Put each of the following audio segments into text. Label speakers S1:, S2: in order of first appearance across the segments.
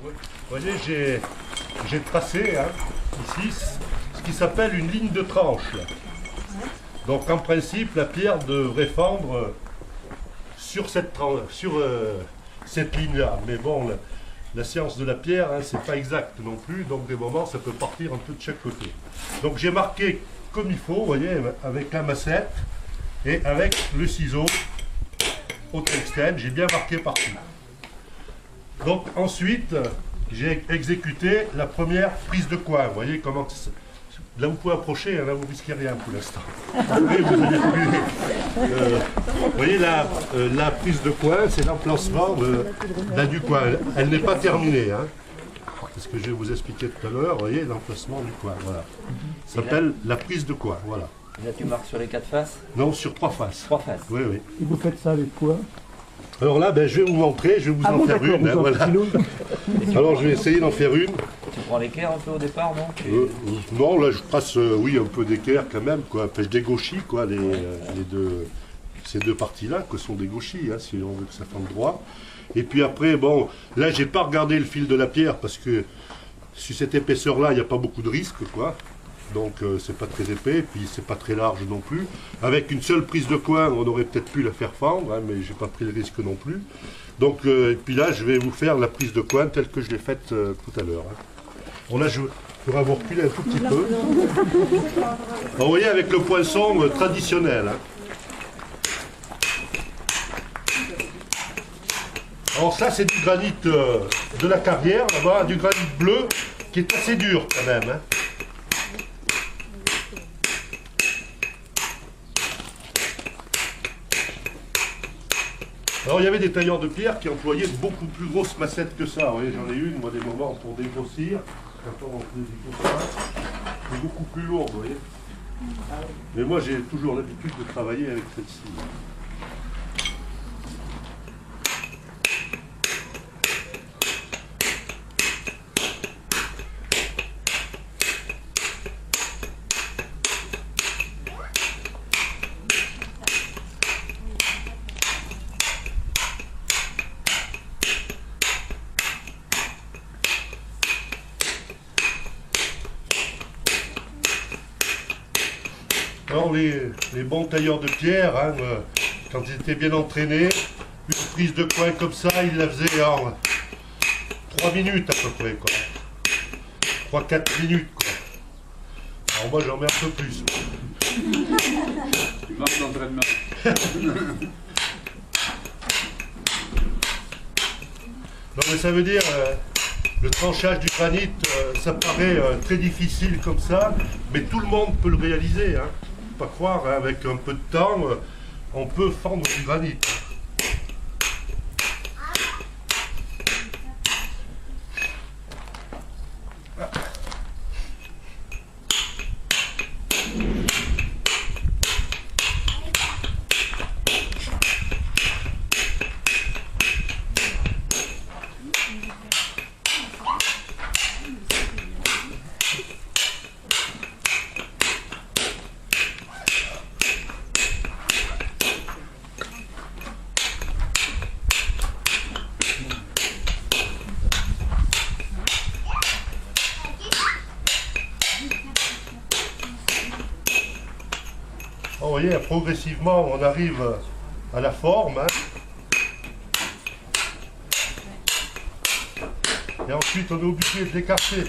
S1: Vous voyez, j'ai tracé ici ce qui s'appelle une ligne de tranche. Là. Donc en principe, la pierre devrait fendre sur cette ligne-là. Mais bon, la science de la pierre, c'est pas exact non plus. Donc des moments, ça peut partir un peu de chaque côté. Donc j'ai marqué comme il faut, vous voyez, avec la massette et avec le ciseau au tungstène. J'ai bien marqué partout. Donc ensuite, j'ai exécuté la première prise de coin. Vous voyez comment... Là, vous pouvez approcher, là, vous ne risquez rien pour l'instant. Vous voyez, la prise de coin, c'est l'emplacement du coin. Elle n'est pas terminée. C'est ce que je vais vous expliquer tout à l'heure. Vous voyez, l'emplacement du coin. Voilà. Ça s'appelle la prise de coin. Voilà.
S2: Là, tu marques sur les 4 faces?
S1: Non, sur 3 faces.
S2: 3 faces.
S1: Oui, oui.
S3: Et vous faites ça avec quoi?
S1: Alors là, je vais vous montrer, je vais vous en faire une. Voilà. Alors, je vais essayer d'en faire une.
S2: Tu prends l'équerre un peu au départ, non?
S1: Non, là, je trace, oui, un peu d'équerre quand même, quoi. Enfin, je dégauchis, quoi, ces deux parties-là, que sont des gauchis, si on veut que ça fasse droit. Et puis après, bon, là, j'ai pas regardé le fil de la pierre, parce que sur cette épaisseur-là, il n'y a pas beaucoup de risque, quoi. Donc, c'est pas très épais, puis c'est pas très large non plus. Avec une seule prise de coin, on aurait peut-être pu la faire fendre, mais j'ai pas pris le risque non plus. Donc, et puis là, je vais vous faire la prise de coin telle que je l'ai faite tout à l'heure. Bon, là, je pourrais vous reculer un tout petit peu. Alors, vous voyez, avec le poinçon traditionnel. Alors ça, c'est du granit de la carrière, là-bas, du granit bleu, qui est assez dur quand même. Alors il y avait des tailleurs de pierre qui employaient beaucoup plus grosses massettes que ça. Vous voyez, j'en ai une, moi, des moments pour dégrossir. Quand on fait ça, c'est beaucoup plus lourd, vous voyez. Mais moi, j'ai toujours l'habitude de travailler avec celle-ci. Alors les bons tailleurs de pierre, quand ils étaient bien entraînés, une prise de coin comme ça, ils la faisaient en 3 minutes à peu près, quoi. 3-4 minutes, quoi. Alors moi j'en mets un peu plus.
S4: Tu manques d'entraînement.
S1: Non mais ça veut dire, le tranchage du granit, ça paraît très difficile comme ça, mais tout le monde peut le réaliser, Pas croire, avec un peu de temps, on peut fendre du granit. Vous voyez, progressivement, on arrive à la forme. Et ensuite, on est obligé de l'écarter,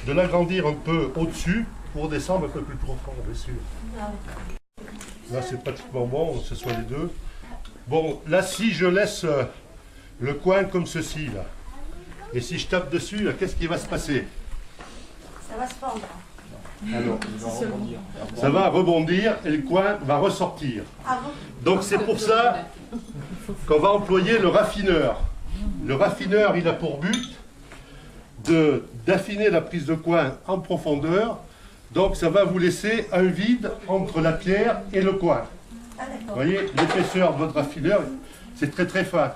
S1: de l'agrandir un peu au-dessus pour descendre un peu plus profond, bien sûr. Là, c'est pratiquement bon, que ce soit les deux. Bon, là, si je laisse le coin comme ceci, là, et si je tape dessus, là, qu'est-ce qui va se passer?
S5: Ça va se fendre.
S1: Alors, ça va rebondir et le coin va ressortir. Donc c'est pour ça qu'on va employer le raffineur. Le raffineur, il a pour but d'affiner la prise de coin en profondeur. Donc ça va vous laisser un vide entre la pierre et le coin. Vous voyez, l'épaisseur de votre raffineur, c'est très très fin.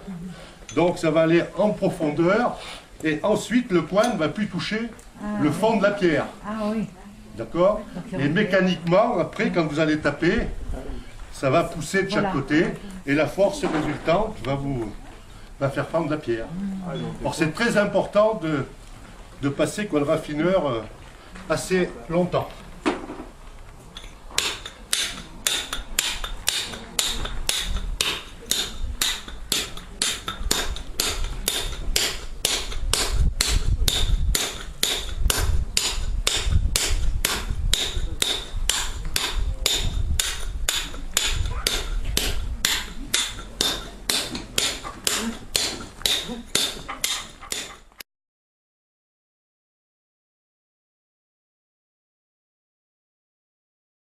S1: Donc ça va aller en profondeur et ensuite le coin ne va plus toucher le fond de la pierre.
S5: Ah oui.
S1: D'accord? Et mécaniquement, après, quand vous allez taper, ça va pousser de chaque côté et la force résultante va vous va faire fendre la pierre. Alors c'est très important de passer quoi, le raffineur assez longtemps.